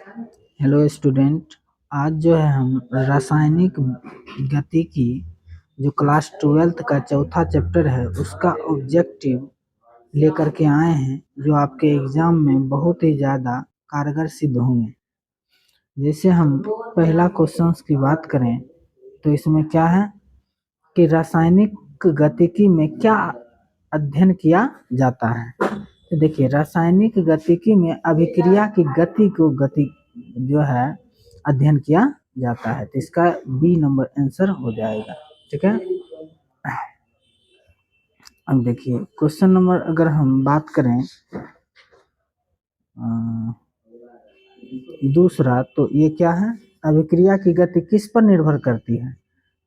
Hello student. आज जो है हम रासायनिक गतिकी जो क्लास 12th का चौथा चैप्टर है उसका ऑब्जेक्टिव लेकर के आए हैं, जो आपके एग्जाम में बहुत ही ज़्यादा कारगर सिद्ध होंगे। जैसे हम पहला क्वेश्चंस की बात करें तो इसमें क्या है कि रासायनिक गतिकी में क्या अध्ययन किया जाता है। तो देखिए, रासायनिक गतिकी में अभिक्रिया की गति को जो है अध्ययन किया जाता है। तो इसका बी नंबर आंसर हो जाएगा। ठीक है, अब देखिए क्वेश्चन नंबर अगर हम बात करें दूसरा, तो ये क्या है, अभिक्रिया की गति किस पर निर्भर करती है।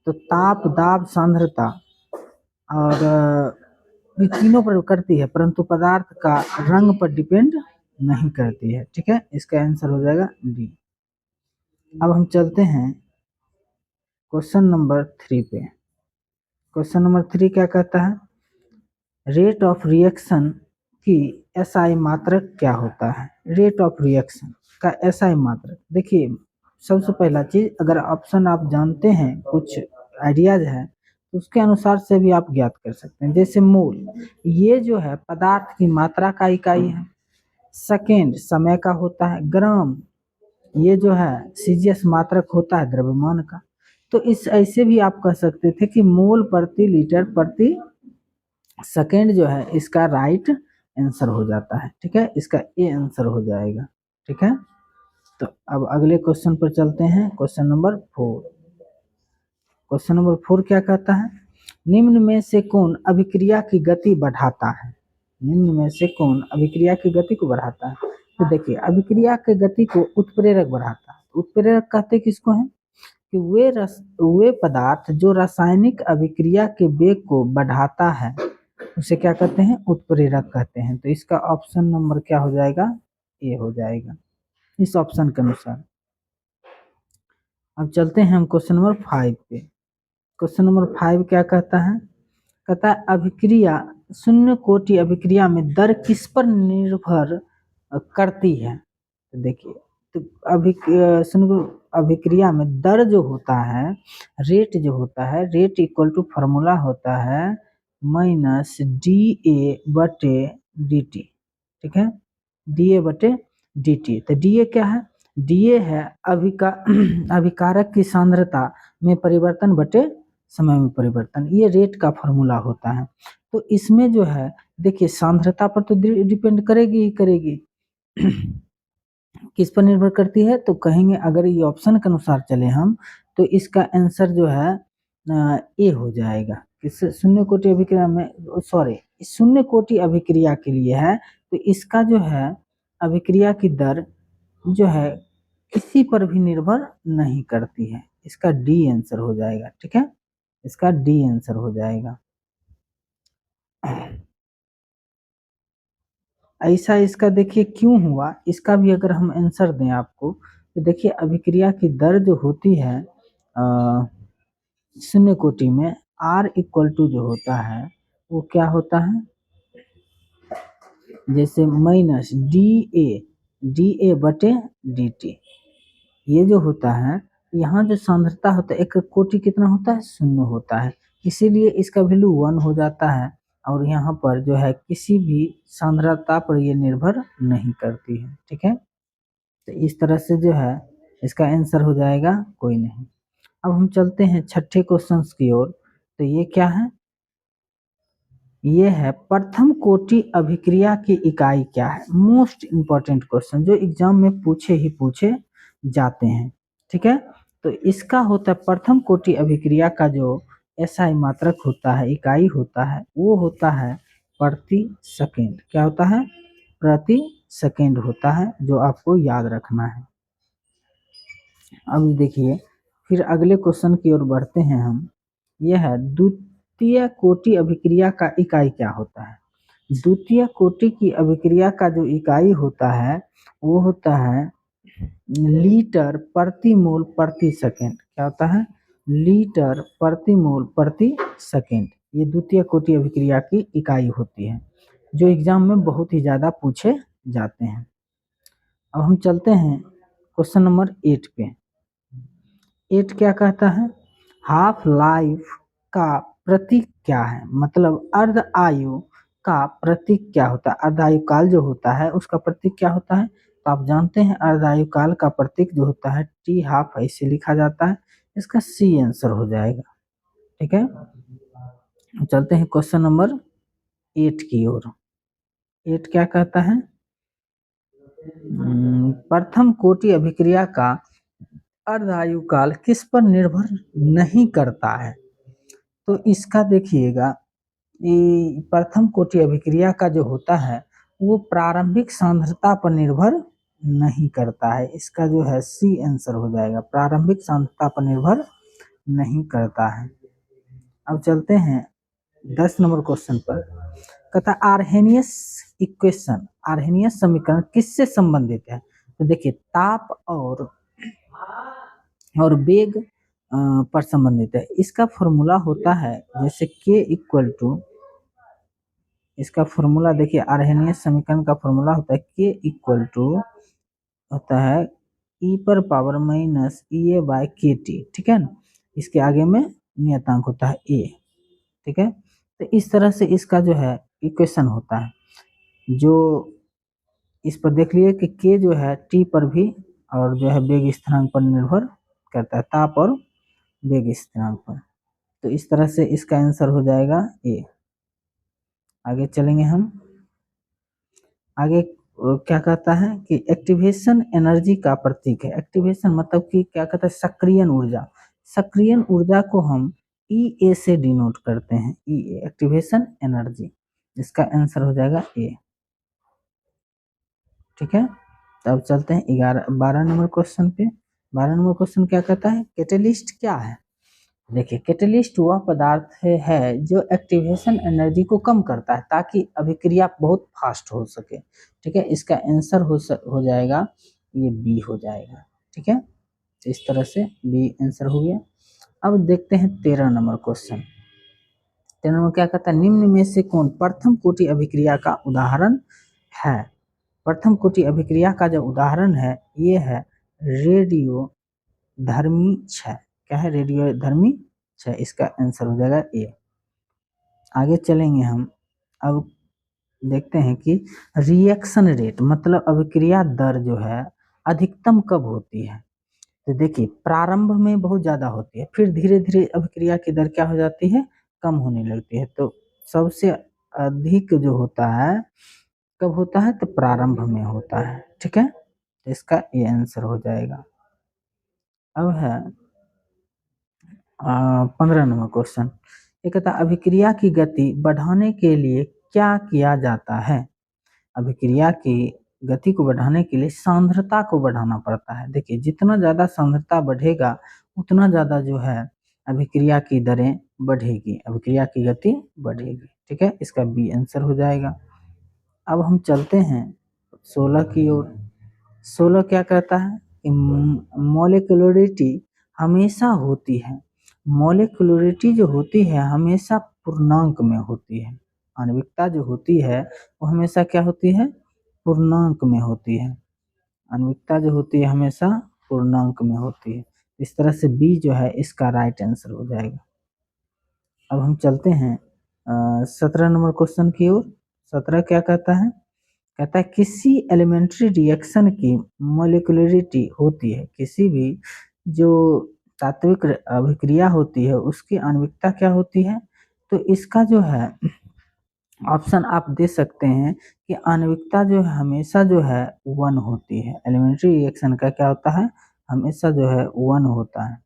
तो ताप, दाब, सांद्रता और ये तीनों पर करती है, परंतु पदार्थ का रंग पर डिपेंड नहीं करती है। ठीक है, इसका आंसर हो जाएगा डी। अब हम चलते हैं क्वेश्चन नंबर 3 पे। क्वेश्चन नंबर 3 क्या कहता है, रेट ऑफ रिएक्शन की एसआई मात्रक क्या होता है। रेट ऑफ रिएक्शन का एसआई मात्रक, देखिए सबसे पहला चीज, अगर ऑप्शन आप जानते हैं, कुछ आइडियाज है तो उसके अनुसार से भी आप ज्ञात कर सकते हैं। जैसे मोल, ये जो है पदार्थ की मात्रा का इकाई है। सेकेंड समय का होता है। ग्राम, ये जो है सीजीएस मात्रक होता है द्रव्यमान का। तो इस ऐसे भी आप कह सकते थे कि मोल प्रति लीटर प्रति सेकेंड जो है इसका राइट आंसर हो जाता है। ठीक है, इसका ए आंसर हो जाएगा। ठीक है, तो अब अगले क्वेश्चन पर चलते हैं। Question number 4। क्वेश्चन नंबर 4 क्या कहता है, निम्न में से कौन अभिक्रिया की गति बढ़ाता है। निम्न में से कौन अभिक्रिया की गति को बढ़ाता है। तो देखिए, अभिक्रिया की गति को उत्प्रेरक बढ़ाता है। उत्प्रेरक कहते किसको है कि वे पदार्थ जो रासायनिक अभिक्रिया के वेग को बढ़ाता है उसे क्या कहते हैं, उत्प्रेरक कहते हैं। तो इसका ऑप्शन नंबर क्या हो जाएगा, ए हो जाएगा इस ऑप्शन के अनुसार। अब चलते हैं हम क्वेश्चन नंबर 5 पे। क्वेश्चन नंबर 5 क्या कहता है, कहता है अभिक्रिया, शून्य कोटि अभिक्रिया में दर किस पर निर्भर करती है। तो देखिए, तो शून्य अभिक्रिया में दर जो होता है, रेट जो होता है, रेट इक्वल टू फॉर्मूला होता है माइनस डी ए बटे डी टी। ठीक है, डी ए बटे डी टी। तो डी ए क्या है, डी ए है अभिकारक की सांद्रता में परिवर्तन बटे समय में परिवर्तन। ये रेट का फॉर्मूला होता है। तो इसमें जो है देखिए, सांद्रता पर तो डिपेंड करेगी ही करेगी। किस पर निर्भर करती है, तो कहेंगे अगर ये ऑप्शन के अनुसार चले हम तो इसका आंसर जो है ए हो जाएगा। किस शून्य कोटि अभिक्रिया में, सॉरी शून्य कोटि अभिक्रिया के लिए है, तो इसका जो है अभिक्रिया की दर जो है किसी पर भी निर्भर नहीं करती है। इसका डी आंसर हो जाएगा। ठीक है, इसका डी आंसर हो जाएगा। ऐसा इसका देखिए क्यों हुआ, इसका भी अगर हम आंसर दें आपको, तो देखिए अभिक्रिया की दर जो होती है शून्य कोटि में, आर इक्वल टू जो होता है वो क्या होता है, जैसे माइनस डी ए बटे डी टी। ये जो होता है, यहाँ जो सांद्रता होता है, एक कोटि कितना होता है, शून्य होता है, इसीलिए इसका वैल्यू 1 हो जाता है। और यहाँ पर जो है किसी भी सांद्रता पर ये निर्भर नहीं करती है। ठीक है, तो इस तरह से जो है इसका आंसर हो जाएगा कोई नहीं। अब हम चलते हैं छठे क्वेश्चन की ओर। तो ये क्या है, ये है प्रथम कोटि अभिक्रिया की इकाई क्या है। मोस्ट इंपॉर्टेंट क्वेश्चन जो एग्जाम में पूछे जाते हैं। ठीक है, तो इसका होता है प्रथम कोटि अभिक्रिया का जो एसआई मात्रक होता है, इकाई होता है, वो होता है प्रति सेकेंड। क्या होता है, प्रति सेकेंड होता है, जो आपको याद रखना है। अब देखिए, फिर अगले क्वेश्चन की ओर बढ़ते हैं हम। यह है द्वितीय कोटि अभिक्रिया का इकाई क्या होता है। द्वितीय कोटि की अभिक्रिया का जो इकाई होता है वो होता है लीटर प्रति मोल प्रति सेकेंड। क्या होता है, लीटर प्रति मोल प्रति सेकेंड। ये द्वितीय कोटि अभिक्रिया की इकाई होती है, जो एग्जाम में बहुत ही ज्यादा पूछे जाते हैं। अब हम चलते हैं क्वेश्चन नंबर 8 पे। 8 क्या कहता है? हाफ लाइफ का प्रतीक क्या है? मतलब अर्ध आयु का प्रतीक क्या होता है? अर्ध आयु काल जो होता है उसका प्रतीक क्या होता है? तो आप जानते हैं अर्ध आयु काल का प्रतीक जो होता है टी हाफ ऐसे लिखा जाता है। इसका सी आंसर हो जाएगा। ठीक है, चलते हैं क्वेश्चन नंबर 8 की ओर। 8 क्या कहता है? प्रथम कोटि अभिक्रिया का अर्ध आयु काल किस पर निर्भर नहीं करता है? तो इसका देखिएगा, ये प्रथम कोटि अभिक्रिया का जो होता है वो प्रारंभिक सांद्रता पर निर्भर नहीं करता है। इसका जो है सी आंसर हो जाएगा, प्रारंभिक सांद्रता पर निर्भर नहीं करता है। अब चलते हैं 10 नंबर क्वेश्चन पर। कहता आर्हेनियस इक्वेशन, आर्हेनियस समीकरण किससे संबंधित है? तो देखिए ताप और वेग पर संबंधित है। इसका फॉर्मूला होता है जैसे k इक्वल टू, इसका फॉर्मूला देखिए आर्हेनियस समीकरण का फॉर्मूला होता है k इक्वल टू होता है e पर पावर माइनस ई ए बाय के टी। ठीक है ना, इसके आगे में नियतांक होता है a। ठीक है, तो इस तरह से इसका जो है इक्वेशन होता है, जो इस पर देख लिए कि k जो है t पर भी और जो है वेग स्थिरांक पर निर्भर करता है, ताप और वेग स्थिरांक पर। तो इस तरह से इसका आंसर हो जाएगा ए। आगे चलेंगे हम। आगे क्या कहता है कि एक्टिवेशन एनर्जी का प्रतीक है। एक्टिवेशन मतलब कि क्या कहता है? सक्रियण ऊर्जा। सक्रियण ऊर्जा को हम ई ए से डिनोट करते हैं, ई ए, एक्टिवेशन एनर्जी। इसका आंसर हो जाएगा ए। ठीक है, तब चलते हैं 12 नंबर क्वेश्चन पे। 12 नंबर क्वेश्चन क्या कहता है? कैटेलिस्ट क्या है? देखिए कैटेलिस्ट वह पदार्थ है जो एक्टिवेशन एनर्जी को कम करता है ताकि अभिक्रिया बहुत फास्ट हो सके। ठीक है, इसका आंसर हो जाएगा ये बी हो जाएगा। ठीक है, इस तरह से बी आंसर हो गया। अब देखते हैं 13 नंबर क्वेश्चन। 13 नंबर क्या कहता है? निम्न में से कौन प्रथम कोटि अभिक्रिया का उदाहरण है? प्रथम कोटि अभिक्रिया का जो उदाहरण है ये है रेडियो धर्मी क्षय। क्या है? रेडियो धर्मी क्षय। इसका आंसर हो जाएगा ए। आगे चलेंगे हम। अब देखते हैं कि रिएक्शन रेट मतलब अभिक्रिया दर जो है अधिकतम कब होती है? तो देखिए प्रारंभ में बहुत ज्यादा होती है, फिर धीरे धीरे अभिक्रिया की दर क्या हो जाती है? कम होने लगती है। तो सबसे अधिक जो होता है कब होता है? तो प्रारंभ में होता है। ठीक है, तो इसका ये आंसर हो जाएगा। अब है 15 नंबर क्वेश्चन। ये कहता है अभिक्रिया की गति बढ़ाने के लिए क्या किया जाता है? अभिक्रिया की गति को बढ़ाने के लिए सांद्रता को बढ़ाना पड़ता है। देखिए जितना ज्यादा सांद्रता बढ़ेगा उतना ज्यादा जो है अभिक्रिया की दरें बढ़ेगी, अभिक्रिया की गति बढ़ेगी। ठीक है, इसका बी आंसर हो जाएगा। अब हम चलते हैं 16 की ओर। 16 क्या कहता है कि मॉलिक्यूलरिटी हमेशा होती है, मॉलिक्यूलरिटी जो होती है हमेशा पूर्णांक में होती है। आणविकता जो होती है वो हमेशा क्या होती है? पूर्णांक में होती है। आणविकता जो होती है हमेशा पूर्णांक में होती है। इस तरह से बी जो है इसका राइट आंसर हो जाएगा। अब हम चलते हैं 17 नंबर क्वेश्चन की ओर। 17 क्या कहता है? कहता है किसी एलिमेंट्री रिएक्शन की मॉलिक्यूलरिटी होती है, किसी भी जो तात्विक अभिक्रिया होती है उसकी आणविकता क्या होती है? तो इसका जो है ऑप्शन आप दे सकते हैं कि आणविकता जो है हमेशा जो है 1 होती है। एलिमेंट्री रिएक्शन का क्या होता है? हमेशा जो है 1 होता है।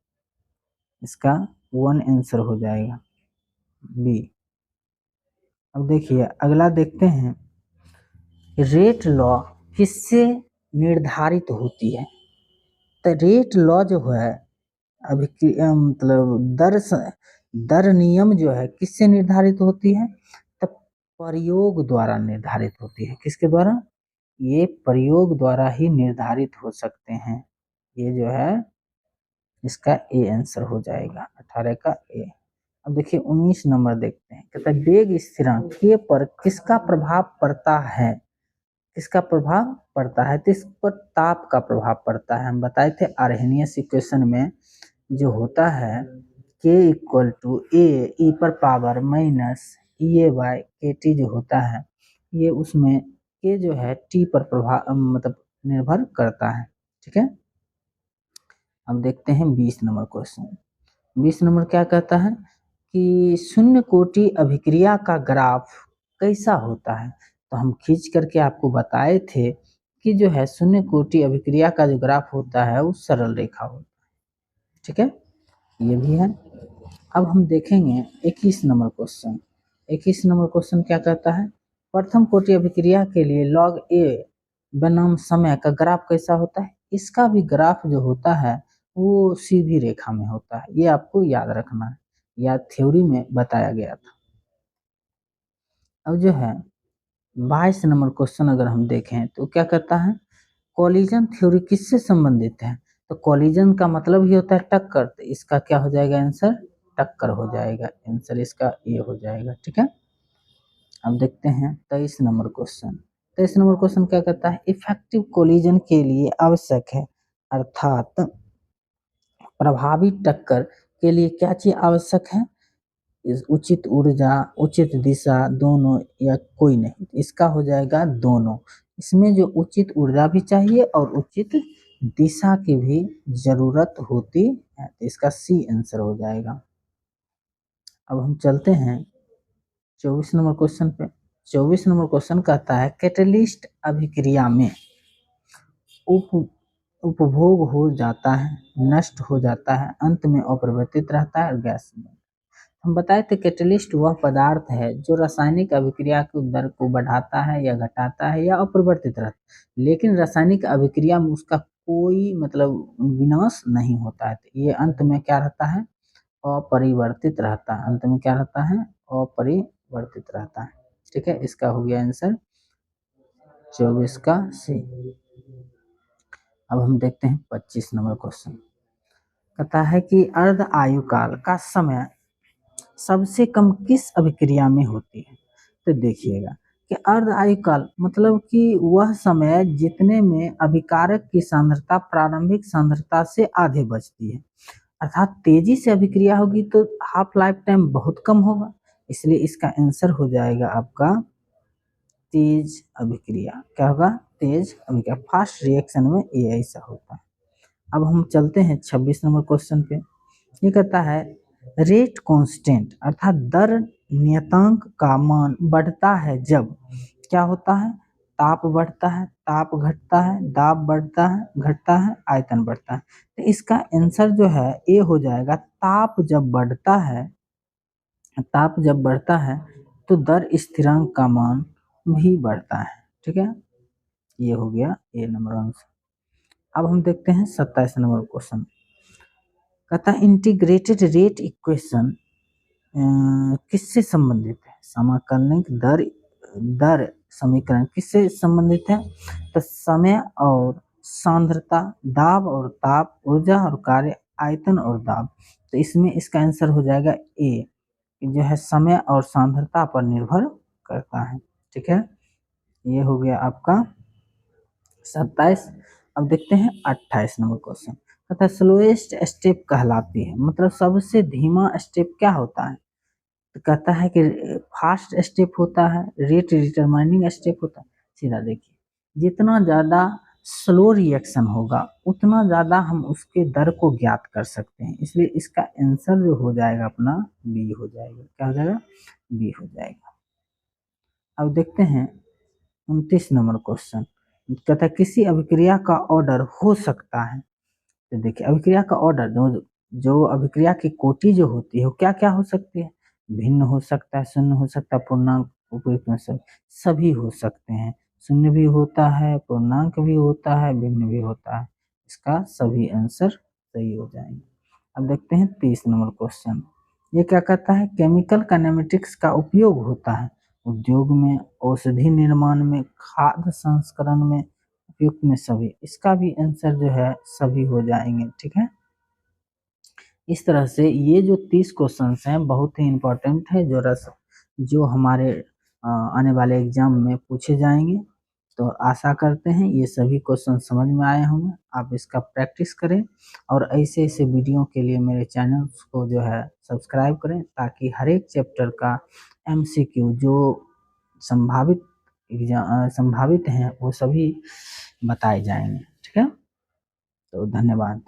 इसका 1 आंसर हो जाएगा बी। अब देखिए अगला देखते हैं रेट लॉ किससे निर्धारित होती है? तो रेट लॉ जो है मतलब दर नियम जो है किससे निर्धारित होती है? तो प्रयोग द्वारा निर्धारित होती है। किसके द्वारा? ये प्रयोग द्वारा ही निर्धारित हो सकते हैं। ये जो है इसका ए आंसर हो जाएगा, 18 का ए। अब देखिए 19 नंबर देखते हैं। कहता है वेग स्थिरांक के पर किसका प्रभाव पड़ता है? किसका प्रभाव पड़ता है? तो इस पर ताप का प्रभाव पड़ता है। हम बताए थे आर्हेनियस इक्वेशन में जो होता है K इक्वल टू ए ई पर पावर माइनस ई ए बाय के टी जो होता है, ये उसमें K जो है T पर प्रभाव मतलब निर्भर करता है। ठीक है, अब देखते हैं 20 नंबर क्वेश्चन। 20 नंबर क्या कहता है कि शून्य कोटि अभिक्रिया का ग्राफ कैसा होता है? तो हम खींच करके आपको बताए थे कि जो है शून्य कोटि अभिक्रिया का जो ग्राफ होता है वो सरल रेखा होता है। ठीक है, ये भी है। अब हम देखेंगे 21 नंबर क्वेश्चन। 21 नंबर क्वेश्चन क्या कहता है? प्रथम कोटि अभिक्रिया के लिए log a बनाम समय का ग्राफ कैसा होता है? इसका भी ग्राफ जो होता है वो सीधी रेखा में होता है, ये आपको याद रखना है, या थ्योरी में बताया गया था। अब जो है 22 नंबर क्वेश्चन अगर हम देखें तो क्या कहता है, कोलिजन थ्योरी किससे संबंधित है? तो कोलिजन का मतलब ही होता है टक्कर, तो इसका क्या हो जाएगा आंसर? टक्कर हो जाएगा, आंसर इसका ये हो जाएगा। ठीक है, अब देखते हैं 23 नंबर क्वेश्चन। 23 नंबर क्वेश्चन क्या कहता है, इफेक्टिव कोलिजन के लिए आवश्यक है, अर्थात प्रभावी टक्कर के लिए क्या चीज आवश्यक है? उचित ऊर्जा, उचित दिशा, दोनों या कोई नहीं? इसका हो जाएगा दोनों। इसमें जो उचित ऊर्जा भी चाहिए और उचित दिशा की भी जरूरत होती है, तो इसका सी आंसर हो जाएगा। अब हम चलते हैं 24 नंबर क्वेश्चन पे। 24 नंबर क्वेश्चन कहता है कैटलिस्ट अभिक्रिया में उपभोग हो जाता है, नष्ट हो जाता है, अंत में अपरिवर्तित रहता है और गैस में। हम बताए थे कैटलिस्ट वह पदार्थ है जो रासायनिक अभिक्रिया के दर को बढ़ाता है या घटाता है या अपरिवर्तित रहता है, लेकिन रासायनिक अभिक्रिया में उसका कोई मतलब विनाश नहीं होता है, तो ये अंत में क्या रहता है? अपरिवर्तित रहता है। अंत में क्या रहता है? अपरिवर्तित रहता है। ठीक है, इसका हो गया आंसर 24 का सी। अब हम देखते हैं 25 नंबर क्वेश्चन। कहता है कि अर्ध आयुकाल का समय सबसे कम किस अभिक्रिया में होती है? तो देखिएगा कि अर्ध आयुकाल मतलब कि वह समय जितने में अभिकारक की सांद्रता प्रारंभिक सांद्रता से आधे बचती है, अर्थात तेजी से अभिक्रिया होगी तो हाफ लाइफ टाइम बहुत कम होगा, इसलिए इसका आंसर हो जाएगा आपका तेज अभिक्रिया। क्या होगा? तेज अभिक्रिया। फास्ट रिएक्शन में ये ऐसा होता है। अब हम चलते हैं 26 नंबर क्वेश्चन पे। ये कहता है रेट कांस्टेंट अर्थात दर नियतांक का मान बढ़ता है जब क्या होता है? ताप बढ़ता है, ताप घटता है, दाब बढ़ता है, घटता है, आयतन बढ़ता है। तो इसका आंसर जो है ए हो जाएगा। ताप जब बढ़ता है, ताप जब बढ़ता है तो दर स्थिरांक का मान भी बढ़ता है। ठीक है, ये हो गया ए नंबर आंसर। अब हम देखते हैं 27 नंबर क्वेश्चन। कहता है इंटीग्रेटेड रेट इक्वेशन किससे संबंधित है? समाकलनिक दर दर समीकरण किससे संबंधित है? तो समय और सांद्रता, दाब और ताप, ऊर्जा और कार्य, आयतन और दाब। तो इसमें इसका आंसर हो जाएगा ए, जो है समय और सांद्रता पर निर्भर करता है। ठीक है, ये हो गया आपका 27। अब देखते हैं 28 नंबर क्वेश्चन। कहता है स्लोएस्ट स्टेप कहलाती है, मतलब सबसे धीमा स्टेप क्या होता है? तो कहता है कि फास्ट स्टेप होता है, रेट डिटरमाइनिंग स्टेप होता है। सीधा देखिए, जितना ज़्यादा स्लो रिएक्शन होगा उतना ज़्यादा हम उसके दर को ज्ञात कर सकते हैं, इसलिए इसका आंसर जो हो जाएगा अपना बी हो जाएगा। क्या हो जाएगा? बी हो जाएगा। अब देखते हैं 29 नंबर क्वेश्चन। कहता है किसी अभिक्रिया का ऑर्डर हो सकता है। तो देखिए अभिक्रिया का ऑर्डर जो अभिक्रिया की कोटि जो होती है वो क्या क्या हो सकती है? भिन्न हो सकता है, शून्य हो सकता है, पूर्णांक, उपयुक्त में सभी हो सकते हैं। शून्य भी होता है, पूर्णांक भी होता है, भिन्न भी होता है। इसका सभी आंसर सही हो जाएंगे। अब देखते हैं 30 नंबर क्वेश्चन। ये क्या कहता है? केमिकल काइनेमेटिक्स का उपयोग होता है उद्योग में, औषधि निर्माण में, खाद्य संस्करण में, उपयुक्त में सभी। इसका भी आंसर जो है सभी हो जाएंगे। ठीक है, इस तरह से ये जो 30 क्वेश्चंस हैं बहुत ही इम्पोर्टेंट है, जो हमारे आने वाले एग्जाम में पूछे जाएंगे। तो आशा करते हैं ये सभी क्वेश्चन समझ में आए होंगे। आप इसका प्रैक्टिस करें और ऐसे ऐसे वीडियो के लिए मेरे चैनल को जो है सब्सक्राइब करें, ताकि हर एक चैप्टर का एमसीक्यू जो संभावित हैं वो सभी बताए जाएंगे। ठीक है, तो धन्यवाद।